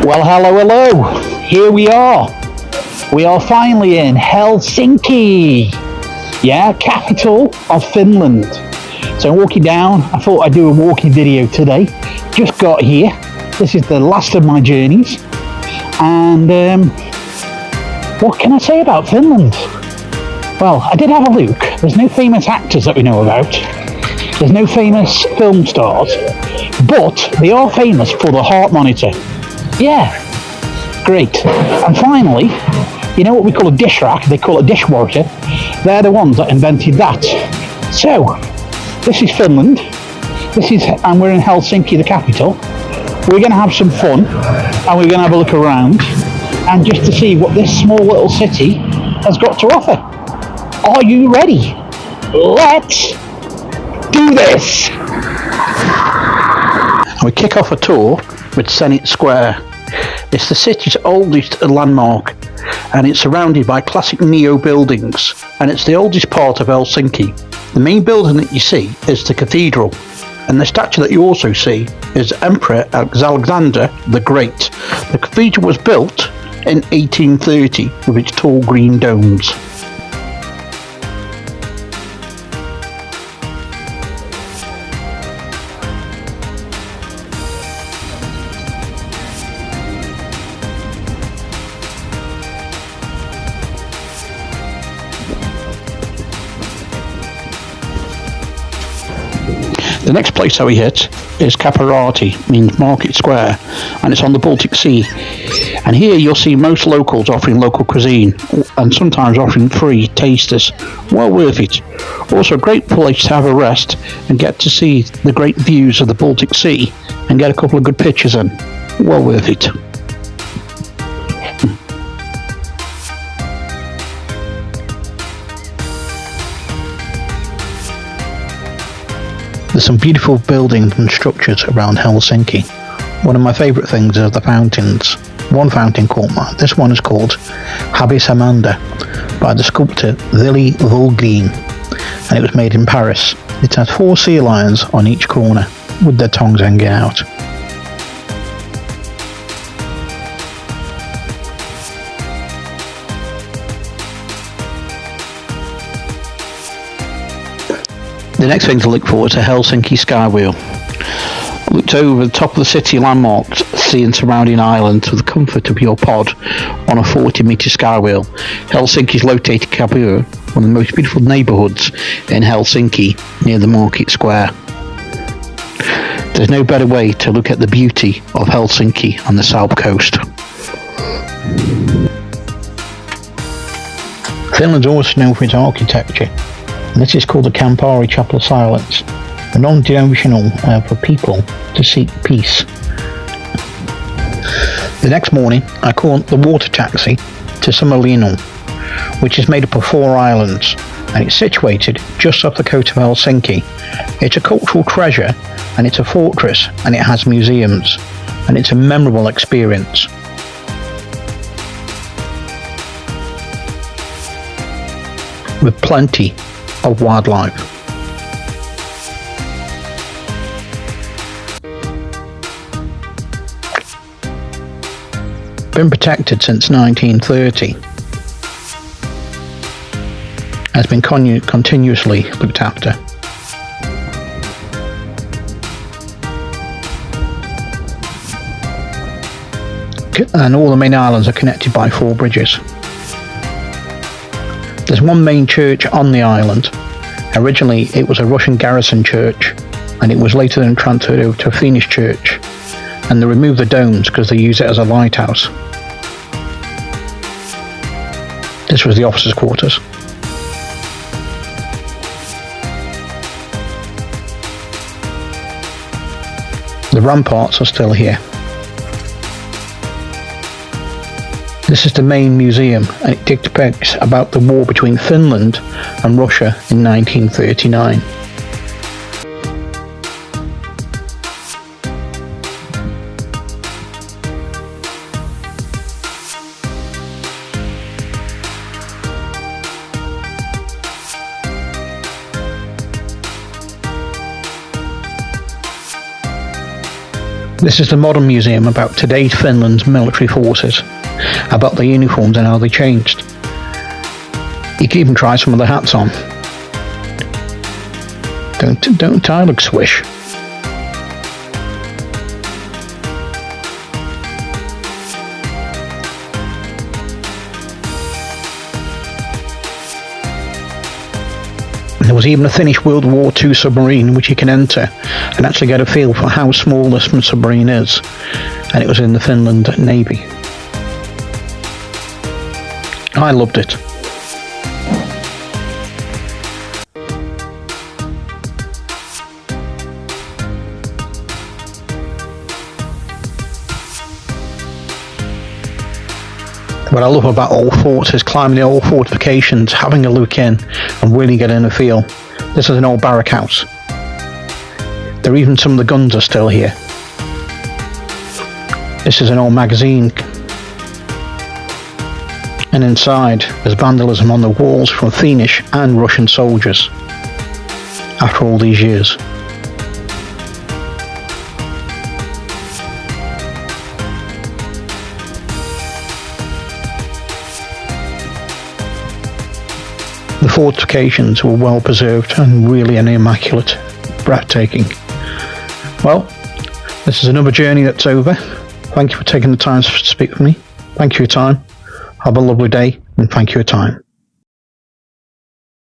Well, hello. Here we are. We are finally in Helsinki. Yeah, capital of Finland. So I'm walking down. I thought I'd do a walking video today. Just got here. This is the last of my journeys. And what can I say about Finland? Well, I did have a look. There's no famous actors that we know about. There's no famous film stars. But they are famous for the heart monitor. Yeah, great. And finally, you know what we call a dish rack? They call it a dishwasher. They're the ones that invented that. So, this is Finland. And we're in Helsinki, the capital. We're going to have some fun, and we're going to have a look around, and just to see what this small little city has got to offer. Are you ready? Let's do this! We kick off a tour with Sqaure. It's the city's oldest landmark, and it's surrounded by classic neo buildings, and it's the oldest part of Helsinki. The main building that you see is the cathedral, and the statue that you also see is Emperor Alexandre the Great. The cathedral was built in 1830 with its tall green domes. The next place that we hit is Kaupparti, means Market Square, and it's on the Baltic Sea. And here you'll see most locals offering local cuisine, and sometimes offering free tasters. Well worth it. Also a great place to have a rest and get to see the great views of the Baltic Sea and get a couple of good pictures in. Well worth it. There's some beautiful buildings and structures around Helsinki. One of my favourite things are the fountains. One fountain this one is called Amanda by the sculptor Willy Vulgreen, and it was made in Paris. It has 4 sea lions on each corner with their tongues hanging out. The next thing to look for is a Helsinki Sqaure. I looked over the top of the city landmarks, seeing surrounding islands with the comfort of your pod on a 40-metre Sqaure. Helsinki is located in Kaupparti, one of the most beautiful neighbourhoods in Helsinki, near the Market Square. There's no better way to look at the beauty of Helsinki on the south coast. Finland's also known for its architecture. And this is called the Kamppi Chapel of Silence, a non-denominational for people to seek peace. The next morning, I caught the water taxi to suomenlinnal, which is made up of 4 islands, and it's situated just off the coast of Helsinki. It's a cultural treasure, and it's a fortress, and it has museums, and it's a memorable experience. With plenty of wildlife. Been protected since 1930. Has been continuously looked after. And all the main islands are connected by 4 bridges. There's one main church on the island. Originally it was a Russian garrison church, and it was later then transferred over to a Finnish church, and they removed the domes because they use it as a lighthouse. This was the officers' quarters. The ramparts are still here. This is the main museum, and it depicts about the war between Finland and Russia in 1939. This is the modern museum about today's Finland's military forces, about their uniforms and how they changed. You can even try some of the hats on. Don't I look swish? There was even a Finnish WW2 submarine which you can enter and actually get a feel for how small this submarine is, and it was in the Finland Navy. I loved it. What I love about old forts is climbing the old fortifications, having a look in and really getting a feel. This is an old barrack house. There even some of the guns are still here. This is an old magazine. And inside there's vandalism on the walls from Finnish and Russian soldiers after all these years. The fortifications were well preserved and really an immaculate, breathtaking. Well, this is another journey that's over. Thank you for taking the time to speak with me. Thank you for your time. Have a lovely day and thank you for your time.